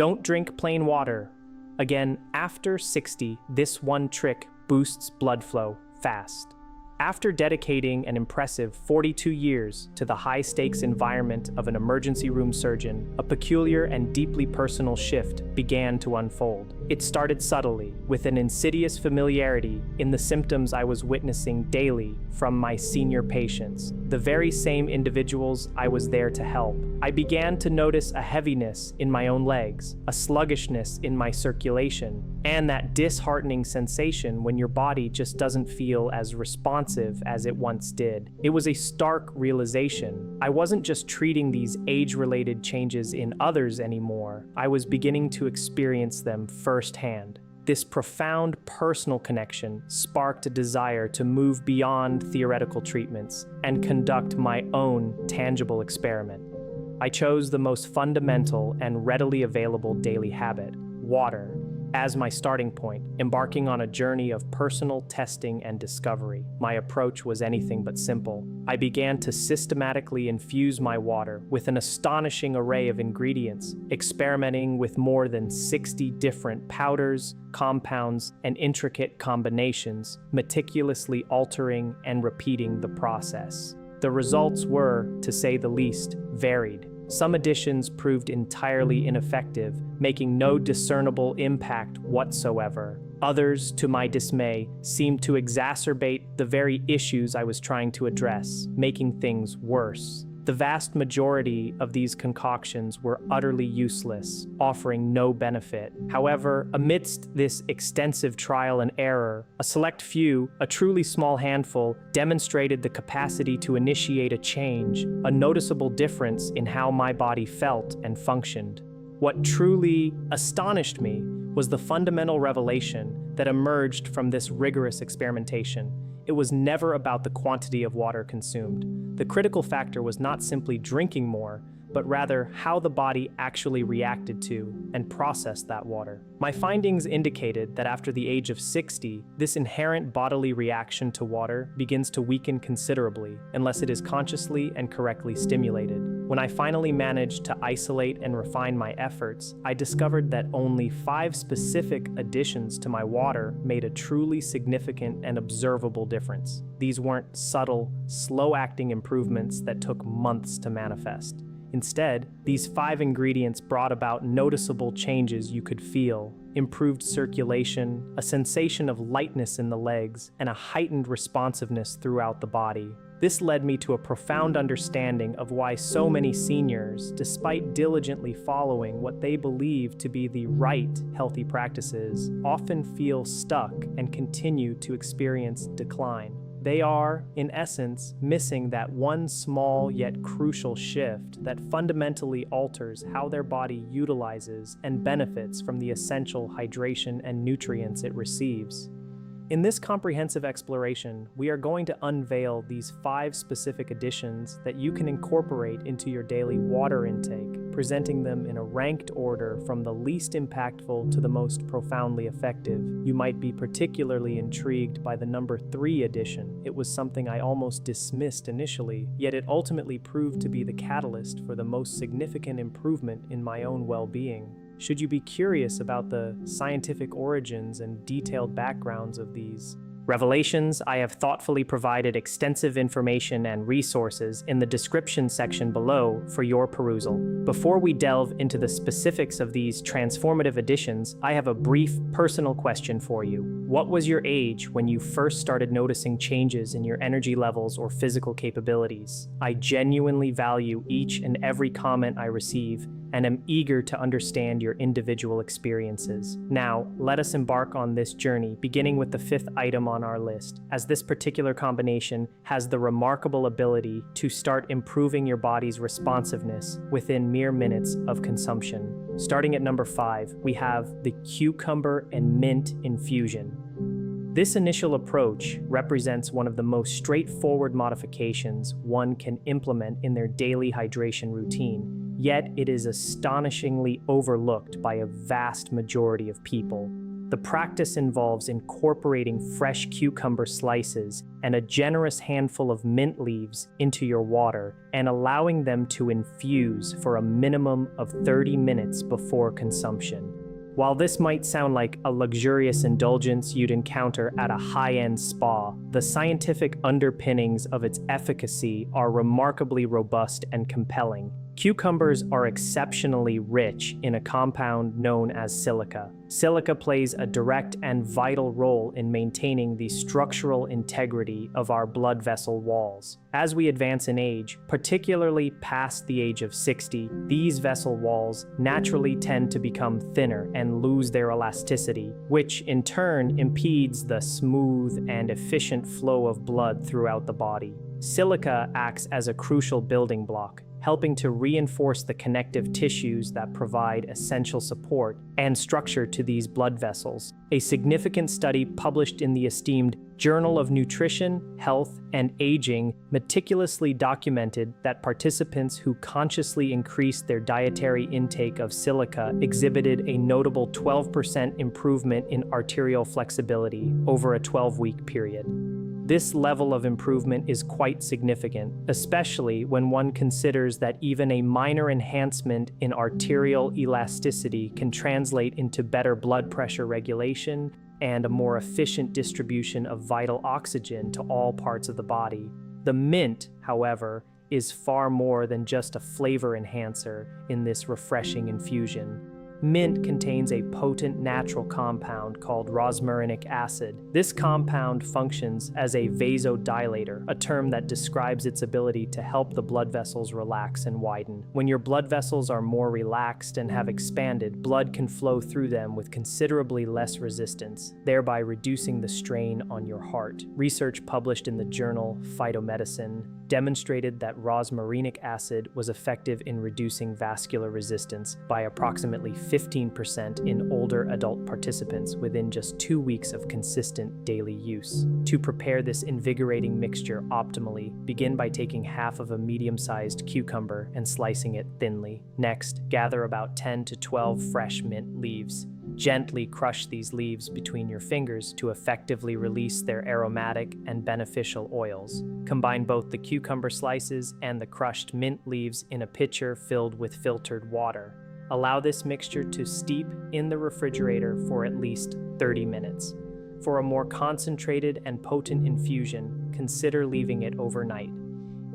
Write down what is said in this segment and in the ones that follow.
Don't drink plain water. Again, after 60, this one trick boosts blood flow fast. After dedicating an impressive 42 years to the high-stakes environment of an emergency room surgeon, a peculiar and deeply personal shift began to unfold. It started subtly, with an insidious familiarity in the symptoms I was witnessing daily from my senior patients, the very same individuals I was there to help. I began to notice a heaviness in my own legs, a sluggishness in my circulation, and that disheartening sensation when your body just doesn't feel as responsive as it once did. It was a stark realization. I wasn't just treating these age-related changes in others anymore. I was beginning to experience them firsthand. This profound personal connection sparked a desire to move beyond theoretical treatments and conduct my own tangible experiment. I chose the most fundamental and readily available daily habit, water, as my starting point, embarking on a journey of personal testing and discovery. My approach was anything but simple. I began to systematically infuse my water with an astonishing array of ingredients, experimenting with more than 60 different powders, compounds, and intricate combinations, meticulously altering and repeating the process. The results were, to say the least, varied. Some additions proved entirely ineffective, making no discernible impact whatsoever. Others, to my dismay, seemed to exacerbate the very issues I was trying to address, making things worse. The vast majority of these concoctions were utterly useless, offering no benefit. However, amidst this extensive trial and error, a select few, a truly small handful, demonstrated the capacity to initiate a change, a noticeable difference in how my body felt and functioned. What truly astonished me was the fundamental revelation that emerged from this rigorous experimentation. It was never about the quantity of water consumed. The critical factor was not simply drinking more, but rather how the body actually reacted to and processed that water. My findings indicated that after the age of 60, this inherent bodily reaction to water begins to weaken considerably unless it is consciously and correctly stimulated. When I finally managed to isolate and refine my efforts, I discovered that only 5 specific additions to my water made a truly significant and observable difference. These weren't subtle, slow-acting improvements that took months to manifest. Instead, these 5 ingredients brought about noticeable changes you could feel: improved circulation, a sensation of lightness in the legs, and a heightened responsiveness throughout the body. This led me to a profound understanding of why so many seniors, despite diligently following what they believe to be the right healthy practices, often feel stuck and continue to experience decline. They are, in essence, missing that one small yet crucial shift that fundamentally alters how their body utilizes and benefits from the essential hydration and nutrients it receives. In this comprehensive exploration, we are going to unveil these 5 specific additions that you can incorporate into your daily water intake, presenting them in a ranked order from the least impactful to the most profoundly effective. You might be particularly intrigued by the number 3 addition. It was something I almost dismissed initially, yet it ultimately proved to be the catalyst for the most significant improvement in my own well-being. Should you be curious about the scientific origins and detailed backgrounds of these revelations, I have thoughtfully provided extensive information and resources in the description section below for your perusal. Before we delve into the specifics of these transformative additions, I have a brief personal question for you. What was your age when you first started noticing changes in your energy levels or physical capabilities? I genuinely value each and every comment I receive and am eager to understand your individual experiences. Now, let us embark on this journey, beginning with the 5th item on our list, as this particular combination has the remarkable ability to start improving your body's responsiveness within mere minutes of consumption. Starting at number 5, we have the cucumber and mint infusion. This initial approach represents one of the most straightforward modifications one can implement in their daily hydration routine. Yet it is astonishingly overlooked by a vast majority of people. The practice involves incorporating fresh cucumber slices and a generous handful of mint leaves into your water and allowing them to infuse for a minimum of 30 minutes before consumption. While this might sound like a luxurious indulgence you'd encounter at a high-end spa, the scientific underpinnings of its efficacy are remarkably robust and compelling. Cucumbers are exceptionally rich in a compound known as silica. Silica plays a direct and vital role in maintaining the structural integrity of our blood vessel walls. As we advance in age, particularly past the age of 60, these vessel walls naturally tend to become thinner and lose their elasticity, which in turn impedes the smooth and efficient flow of blood throughout the body. Silica acts as a crucial building block, helping to reinforce the connective tissues that provide essential support and structure to these blood vessels. A significant study published in the esteemed Journal of Nutrition, Health, and Aging meticulously documented that participants who consciously increased their dietary intake of silica exhibited a notable 12% improvement in arterial flexibility over a 12-week period. This level of improvement is quite significant, especially when one considers that even a minor enhancement in arterial elasticity can translate into better blood pressure regulation and a more efficient distribution of vital oxygen to all parts of the body. The mint, however, is far more than just a flavor enhancer in this refreshing infusion. Mint contains a potent natural compound called rosmarinic acid. This compound functions as a vasodilator, a term that describes its ability to help the blood vessels relax and widen. When your blood vessels are more relaxed and have expanded, blood can flow through them with considerably less resistance, thereby reducing the strain on your heart. Research published in the journal Phytomedicine demonstrated that rosmarinic acid was effective in reducing vascular resistance by approximately 15% in older adult participants within just 2 weeks of consistent daily use. To prepare this invigorating mixture optimally, begin by taking half of a medium-sized cucumber and slicing it thinly. Next, gather about 10 to 12 fresh mint leaves. Gently crush these leaves between your fingers to effectively release their aromatic and beneficial oils. Combine both the cucumber slices and the crushed mint leaves in a pitcher filled with filtered water. Allow this mixture to steep in the refrigerator for at least 30 minutes. For a more concentrated and potent infusion, consider leaving it overnight.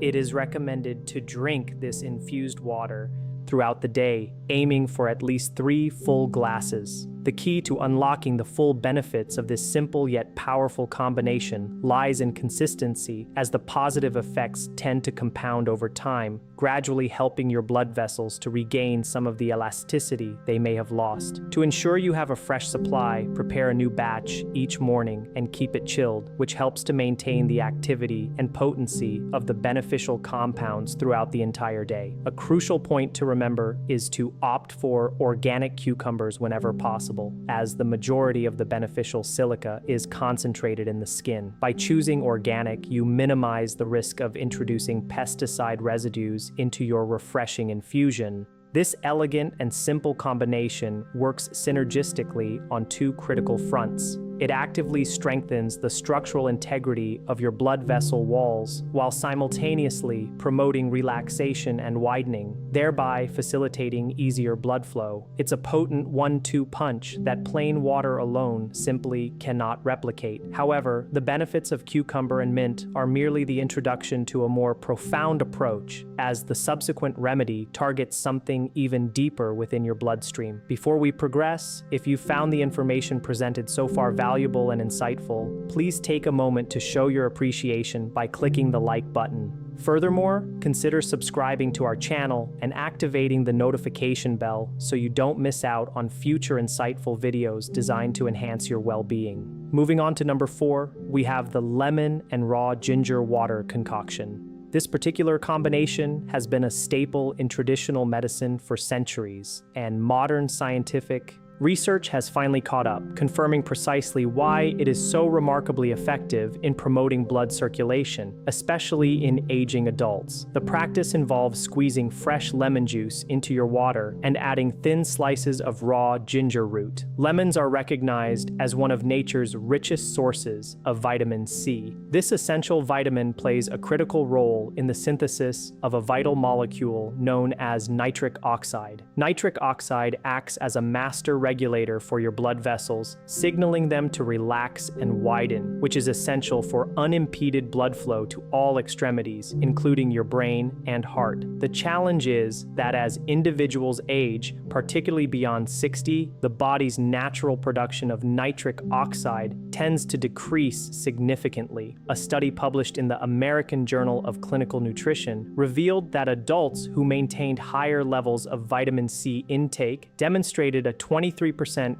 It is recommended to drink this infused water throughout the day, aiming for at least 3 full glasses. The key to unlocking the full benefits of this simple yet powerful combination lies in consistency, as the positive effects tend to compound over time, gradually helping your blood vessels to regain some of the elasticity they may have lost. To ensure you have a fresh supply, prepare a new batch each morning and keep it chilled, which helps to maintain the activity and potency of the beneficial compounds throughout the entire day. A crucial point to remember is to opt for organic cucumbers whenever possible, as the majority of the beneficial silica is concentrated in the skin. By choosing organic, you minimize the risk of introducing pesticide residues into your refreshing infusion. This elegant and simple combination works synergistically on 2 critical fronts. It actively strengthens the structural integrity of your blood vessel walls while simultaneously promoting relaxation and widening, thereby facilitating easier blood flow. It's a potent 1-2 punch that plain water alone simply cannot replicate. However, the benefits of cucumber and mint are merely the introduction to a more profound approach, as the subsequent remedy targets something even deeper within your bloodstream. Before we progress, if you found the information presented so far valuable and insightful, please take a moment to show your appreciation by clicking the like button. Furthermore, consider subscribing to our channel and activating the notification bell so you don't miss out on future insightful videos designed to enhance your well-being. Moving on to number 4, we have the lemon and raw ginger water concoction. This particular combination has been a staple in traditional medicine for centuries, and modern scientific Research has finally caught up, confirming precisely why it is so remarkably effective in promoting blood circulation, especially in aging adults. The practice involves squeezing fresh lemon juice into your water and adding thin slices of raw ginger root. Lemons are recognized as one of nature's richest sources of vitamin C. This essential vitamin plays a critical role in the synthesis of a vital molecule known as nitric oxide. Nitric oxide acts as a master regulator for your blood vessels, signaling them to relax and widen, which is essential for unimpeded blood flow to all extremities, including your brain and heart. The challenge is that as individuals age, particularly beyond 60, the body's natural production of nitric oxide tends to decrease significantly. A study published in the American Journal of Clinical Nutrition revealed that adults who maintained higher levels of vitamin C intake demonstrated a 23%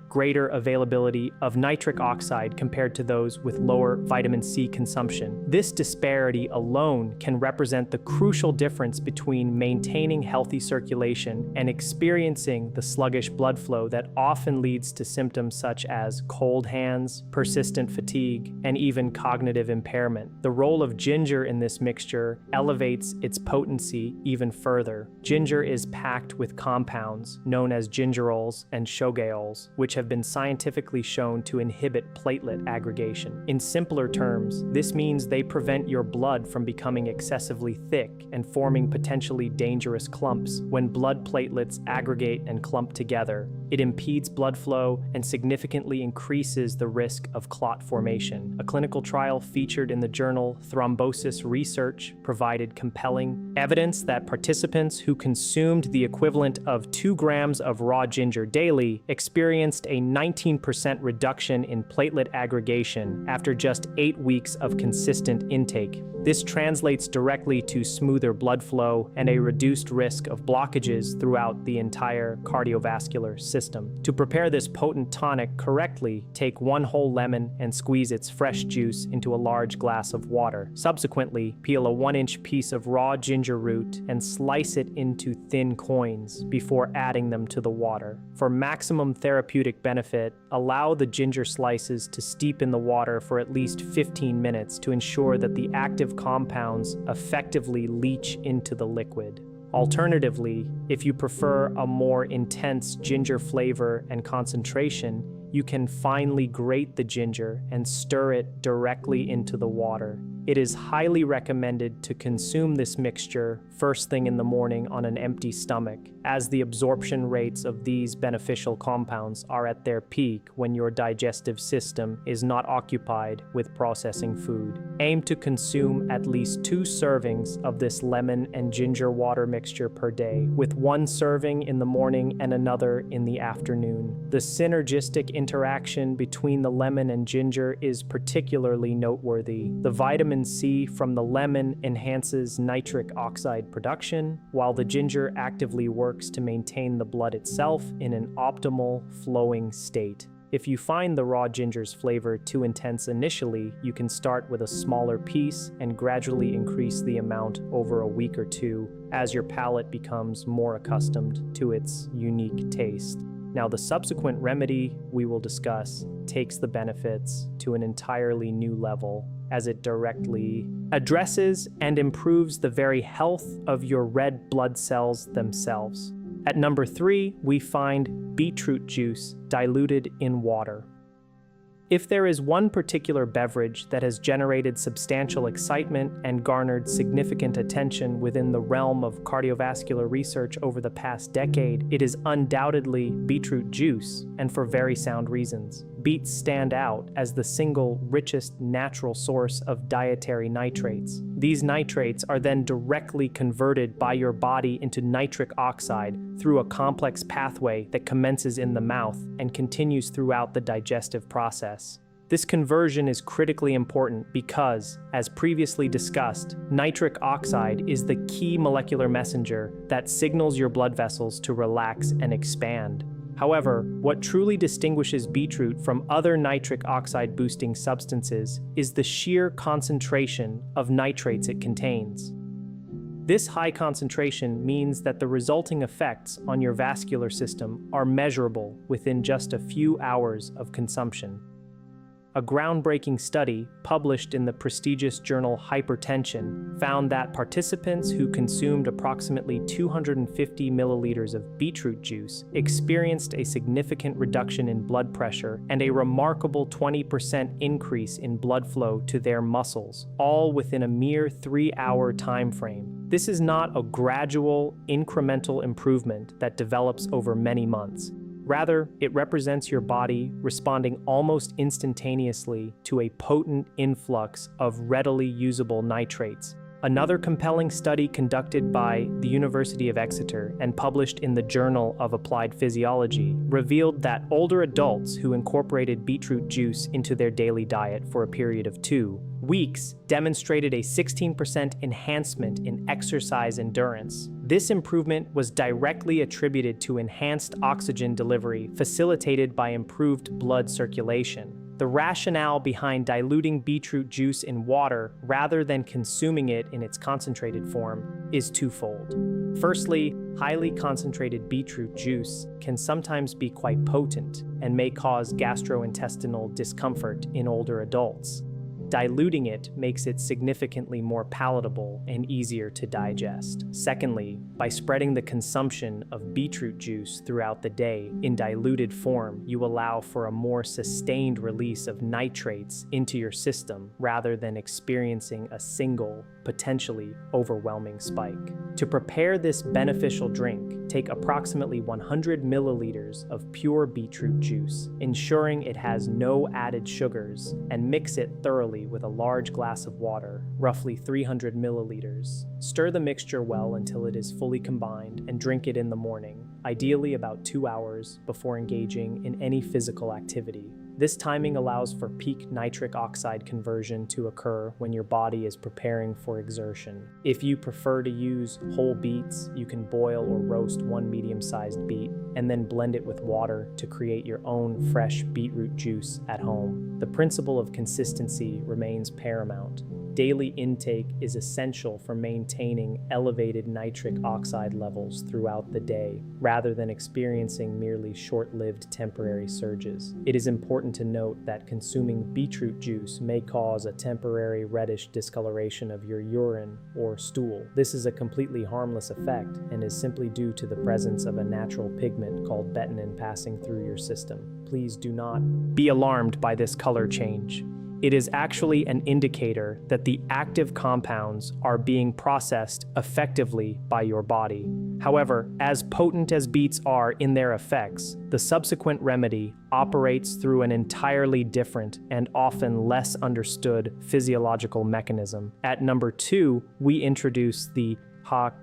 greater availability of nitric oxide compared to those with lower vitamin C consumption. This disparity alone can represent the crucial difference between maintaining healthy circulation and experiencing the sluggish blood flow that often leads to symptoms such as cold hands, persistent fatigue, and even cognitive impairment. The role of ginger in this mixture elevates its potency even further. Ginger is packed with compounds known as gingerols and shogaols, which have been scientifically shown to inhibit platelet aggregation. In simpler terms, this means they prevent your blood from becoming excessively thick and forming potentially dangerous clumps. When blood platelets aggregate and clump together, it impedes blood flow and significantly increases the risk of clot formation. A clinical trial featured in the journal Thrombosis Research provided compelling evidence that participants who consumed the equivalent of 2 grams of raw ginger daily experienced a 19% reduction in platelet aggregation after just 8 weeks of consistent intake. This translates directly to smoother blood flow and a reduced risk of blockages throughout the entire cardiovascular system. To prepare this potent tonic correctly, take 1 whole lemon and squeeze its fresh juice into a large glass of water. Subsequently, peel a 1-inch piece of raw ginger root and slice it into thin coins before adding them to the water. For maximum therapeutic benefit, allow the ginger slices to steep in the water for at least 15 minutes to ensure that the active compounds effectively leach into the liquid. Alternatively, if you prefer a more intense ginger flavor and concentration, you can finely grate the ginger and stir it directly into the water. It is highly recommended to consume this mixture first thing in the morning on an empty stomach, as the absorption rates of these beneficial compounds are at their peak when your digestive system is not occupied with processing food. Aim to consume at least 2 servings of this lemon and ginger water mixture per day, with 1 serving in the morning and another in the afternoon. The synergistic interaction between the lemon and ginger is particularly noteworthy. The vitamin C from the lemon enhances nitric oxide production, while the ginger actively works to maintain the blood itself in an optimal flowing state. If you find the raw ginger's flavor too intense initially, you can start with a smaller piece and gradually increase the amount over a week or 2 as your palate becomes more accustomed to its unique taste. Now, the subsequent remedy we will discuss takes the benefits to an entirely new level, as it directly addresses and improves the very health of your red blood cells themselves. At number 3, we find beetroot juice diluted in water. If there is one particular beverage that has generated substantial excitement and garnered significant attention within the realm of cardiovascular research over the past decade, it is undoubtedly beetroot juice, and for very sound reasons. Beets stand out as the single richest natural source of dietary nitrates. These nitrates are then directly converted by your body into nitric oxide through a complex pathway that commences in the mouth and continues throughout the digestive process. This conversion is critically important because, as previously discussed, nitric oxide is the key molecular messenger that signals your blood vessels to relax and expand. However, what truly distinguishes beetroot from other nitric oxide boosting substances is the sheer concentration of nitrates it contains. This high concentration means that the resulting effects on your vascular system are measurable within just a few hours of consumption. A groundbreaking study published in the prestigious journal Hypertension found that participants who consumed approximately 250 milliliters of beetroot juice experienced a significant reduction in blood pressure and a remarkable 20% increase in blood flow to their muscles, all within a mere 3-hour time frame. This is not a gradual, incremental improvement that develops over many months. Rather, it represents your body responding almost instantaneously to a potent influx of readily usable nitrates. Another compelling study conducted by the University of Exeter and published in the Journal of Applied Physiology revealed that older adults who incorporated beetroot juice into their daily diet for a period of 2 weeks demonstrated a 16% enhancement in exercise endurance. This improvement was directly attributed to enhanced oxygen delivery facilitated by improved blood circulation. The rationale behind diluting beetroot juice in water rather than consuming it in its concentrated form is twofold. Firstly, highly concentrated beetroot juice can sometimes be quite potent and may cause gastrointestinal discomfort in older adults. Diluting it makes it significantly more palatable and easier to digest. Secondly, by spreading the consumption of beetroot juice throughout the day in diluted form, you allow for a more sustained release of nitrates into your system rather than experiencing a single, potentially overwhelming spike. To prepare this beneficial drink, take approximately 100 milliliters of pure beetroot juice, ensuring it has no added sugars, and mix it thoroughly with a large glass of water, roughly 300 milliliters. Stir the mixture well until it is fully combined and drink it in the morning, ideally about 2 hours before engaging in any physical activity. This timing allows for peak nitric oxide conversion to occur when your body is preparing for exertion. If you prefer to use whole beets, you can boil or roast 1 medium-sized beet and then blend it with water to create your own fresh beetroot juice at home. The principle of consistency remains paramount. Daily intake is essential for maintaining elevated nitric oxide levels throughout the day, rather than experiencing merely short-lived temporary surges. It is important to note that consuming beetroot juice may cause a temporary reddish discoloration of your urine or stool. This is a completely harmless effect and is simply due to the presence of a natural pigment called betanin passing through your system. Please do not be alarmed by this color change. It is actually an indicator that the active compounds are being processed effectively by your body. However, as potent as beets are in their effects, the subsequent remedy operates through an entirely different and often less understood physiological mechanism. At number 2, we introduce the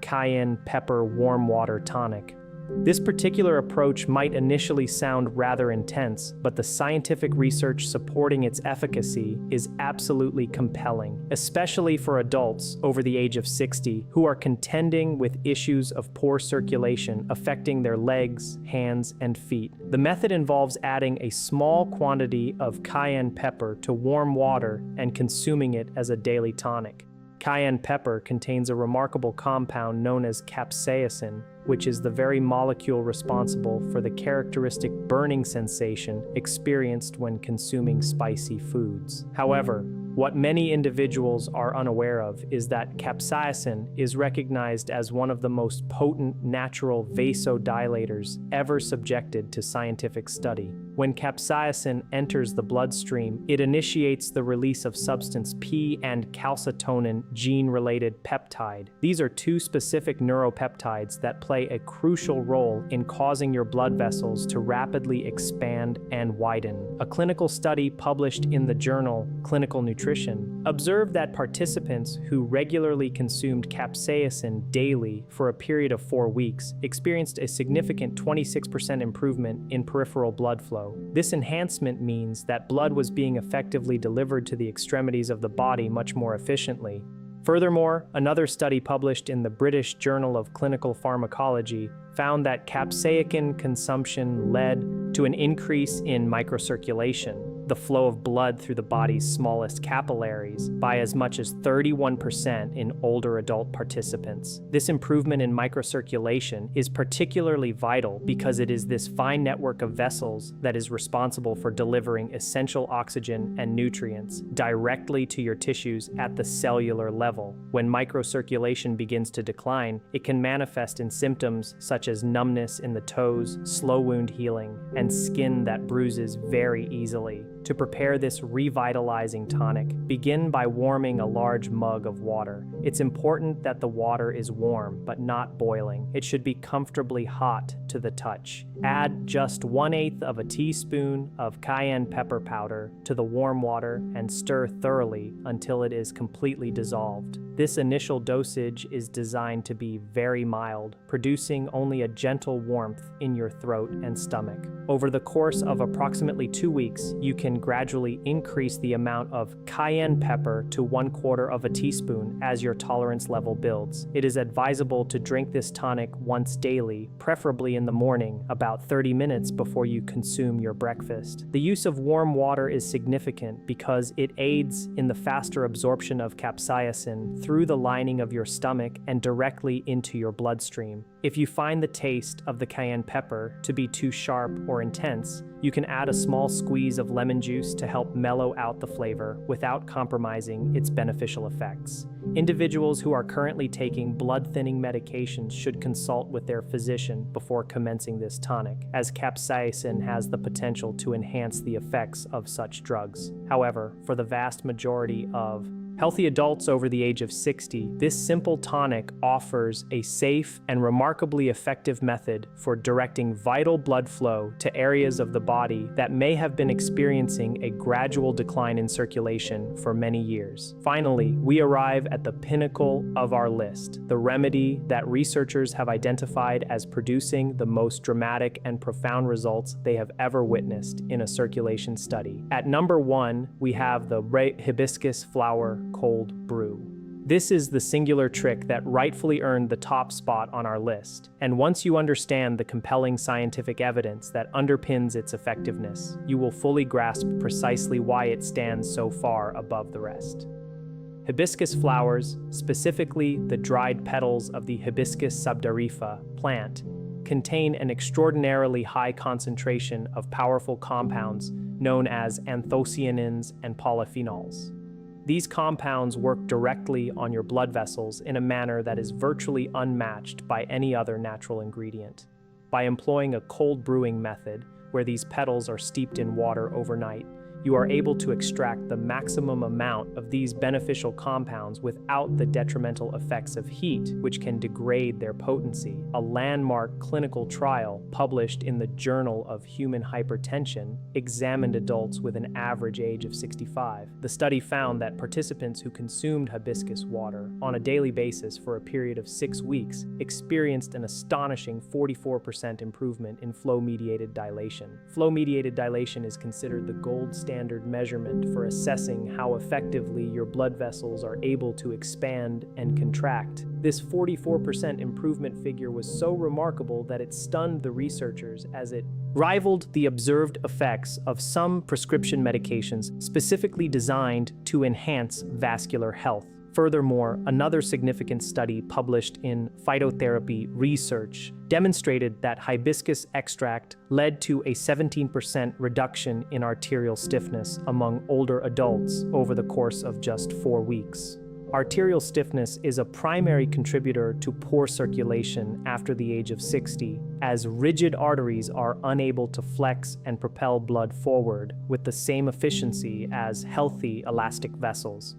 cayenne pepper warm water tonic. This particular approach might initially sound rather intense, but the scientific research supporting its efficacy is absolutely compelling, especially for adults over the age of 60 who are contending with issues of poor circulation affecting their legs, hands, and feet. The method involves adding a small quantity of cayenne pepper to warm water and consuming it as a daily tonic. Cayenne pepper contains a remarkable compound known as capsaicin, which is the very molecule responsible for the characteristic burning sensation experienced when consuming spicy foods. However, what many individuals are unaware of is that capsaicin is recognized as one of the most potent natural vasodilators ever subjected to scientific study. When capsaicin enters the bloodstream, it initiates the release of substance P and calcitonin gene-related peptide. These are 2 specific neuropeptides that play a crucial role in causing your blood vessels to rapidly expand and widen. A clinical study published in the journal Clinical Nutrition observed that participants who regularly consumed capsaicin daily for a period of 4 weeks experienced a significant 26% improvement in peripheral blood flow. This enhancement means that blood was being effectively delivered to the extremities of the body much more efficiently. Furthermore, another study published in the British Journal of Clinical Pharmacology found that capsaicin consumption led to an increase in microcirculation. the flow of blood through the body's smallest capillaries by as much as 31% in older adult participants. This improvement in microcirculation is particularly vital because it is this fine network of vessels that is responsible for delivering essential oxygen and nutrients directly to your tissues at the cellular level. When microcirculation begins to decline, it can manifest in symptoms such as numbness in the toes, slow wound healing, and skin that bruises very easily. To prepare this revitalizing tonic, begin by warming a large mug of water. It's important that the water is warm, but not boiling. It should be comfortably hot to the touch. Add just 1/8 of a teaspoon of cayenne pepper powder to the warm water and stir thoroughly until it is completely dissolved. This initial dosage is designed to be very mild, producing only a gentle warmth in your throat and stomach. Over the course of approximately 2 weeks, you can gradually increase the amount of cayenne pepper to 1/4 of a teaspoon as your tolerance level builds. It is advisable to drink this tonic once daily, preferably in the morning, about 30 minutes before you consume your breakfast. The use of warm water is significant because it aids in the faster absorption of capsaicin through the lining of your stomach and directly into your bloodstream. If you find the taste of the cayenne pepper to be too sharp or intense, you can add a small squeeze of lemon juice to help mellow out the flavor without compromising its beneficial effects. Individuals who are currently taking blood-thinning medications should consult with their physician before commencing this tonic, as capsaicin has the potential to enhance the effects of such drugs. However, for the vast majority of healthy adults over the age of 60, this simple tonic offers a safe and remarkably effective method for directing vital blood flow to areas of the body that may have been experiencing a gradual decline in circulation for many years. Finally, we arrive at the pinnacle of our list, the remedy that researchers have identified as producing the most dramatic and profound results they have ever witnessed in a circulation study. At number 1, we have the hibiscus flower cold brew. This is the singular trick that rightfully earned the top spot on our list, and once you understand the compelling scientific evidence that underpins its effectiveness, you will fully grasp precisely why it stands so far above the rest. Hibiscus flowers, specifically the dried petals of the Hibiscus subdarifa plant, contain an extraordinarily high concentration of powerful compounds known as anthocyanins and polyphenols. These compounds work directly on your blood vessels in a manner that is virtually unmatched by any other natural ingredient. By employing a cold brewing method, where these petals are steeped in water overnight, you are able to extract the maximum amount of these beneficial compounds without the detrimental effects of heat, which can degrade their potency. A landmark clinical trial published in the Journal of Human Hypertension examined adults with an average age of 65. The study found that participants who consumed hibiscus water on a daily basis for a period of 6 weeks experienced an astonishing 44% improvement in flow-mediated dilation. Flow-mediated dilation is considered the gold standard measurement for assessing how effectively your blood vessels are able to expand and contract. This 44% improvement figure was so remarkable that it stunned the researchers, as it rivaled the observed effects of some prescription medications specifically designed to enhance vascular health. Furthermore, another significant study published in Phytotherapy Research demonstrated that hibiscus extract led to a 17% reduction in arterial stiffness among older adults over the course of just 4 weeks. Arterial stiffness is a primary contributor to poor circulation after the age of 60, as rigid arteries are unable to flex and propel blood forward with the same efficiency as healthy elastic vessels.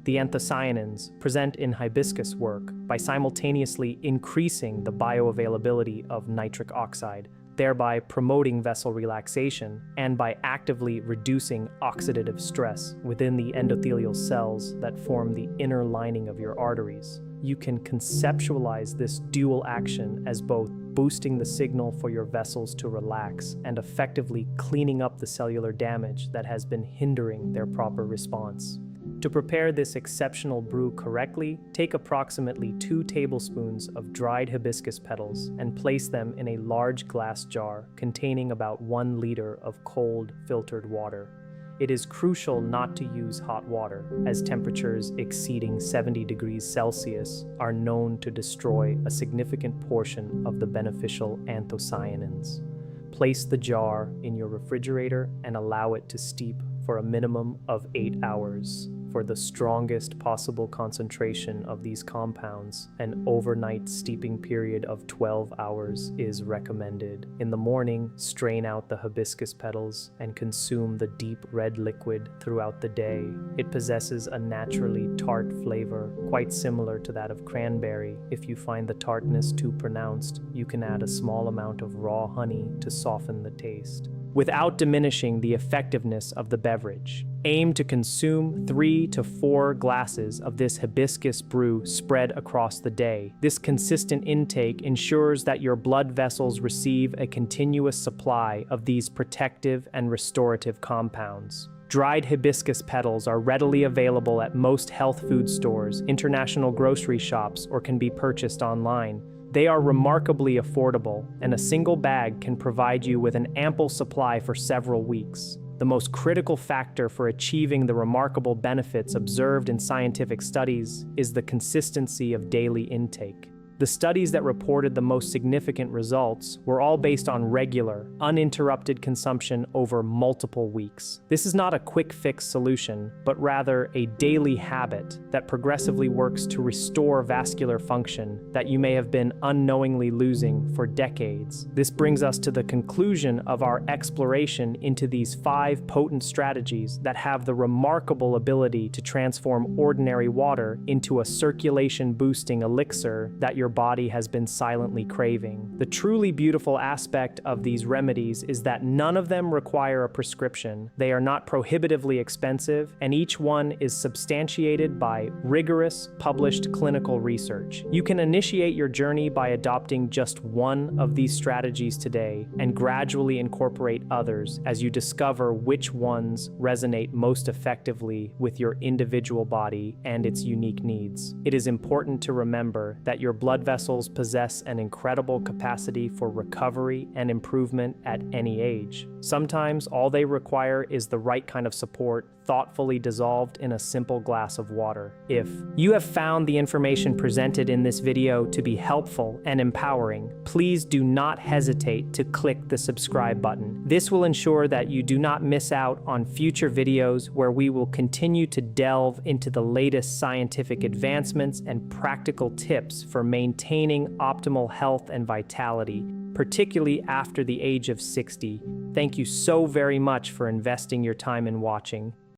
The anthocyanins present in hibiscus work by simultaneously increasing the bioavailability of nitric oxide, thereby promoting vessel relaxation, and by actively reducing oxidative stress within the endothelial cells that form the inner lining of your arteries. You can conceptualize this dual action as both boosting the signal for your vessels to relax and effectively cleaning up the cellular damage that has been hindering their proper response. To prepare this exceptional brew correctly, take approximately 2 tablespoons of dried hibiscus petals and place them in a large glass jar containing about 1 liter of cold, filtered water. it is crucial not to use hot water, as temperatures exceeding 70 degrees Celsius are known to destroy a significant portion of the beneficial anthocyanins. Place the jar in your refrigerator and allow it to steep for a minimum of 8 hours. For the strongest possible concentration of these compounds, an overnight steeping period of 12 hours is recommended. In the morning, strain out the hibiscus petals and consume the deep red liquid throughout the day. It possesses a naturally tart flavor, quite similar to that of cranberry. If you find the tartness too pronounced, you can add a small amount of raw honey to soften the taste. Without diminishing the effectiveness of the beverage, aim to consume 3 to 4 glasses of this hibiscus brew spread across the day. This consistent intake ensures that your blood vessels receive a continuous supply of these protective and restorative compounds. Dried hibiscus petals are readily available at most health food stores, international grocery shops, or can be purchased online. They are remarkably affordable, and a single bag can provide you with an ample supply for several weeks. The most critical factor for achieving the remarkable benefits observed in scientific studies is the consistency of daily intake. The studies that reported the most significant results were all based on regular, uninterrupted consumption over multiple weeks. This is not a quick fix solution, but rather a daily habit that progressively works to restore vascular function that you may have been unknowingly losing for decades. This brings us to the conclusion of our exploration into these 5 potent strategies that have the remarkable ability to transform ordinary water into a circulation-boosting elixir that your body has been silently craving. The truly beautiful aspect of these remedies is that none of them require a prescription. They are not prohibitively expensive, and each one is substantiated by rigorous, published clinical research. You can initiate your journey by adopting just one of these strategies today and gradually incorporate others as you discover which ones resonate most effectively with your individual body and its unique needs. It is important to remember that your blood vessels possess an incredible capacity for recovery and improvement at any age. Sometimes all they require is the right kind of support, thoughtfully dissolved in a simple glass of water. If you have found the information presented in this video to be helpful and empowering, please do not hesitate to click the subscribe button. This will ensure that you do not miss out on future videos where we will continue to delve into the latest scientific advancements and practical tips for maintaining optimal health and vitality, particularly after the age of 60. Thank you so very much for investing your time in watching.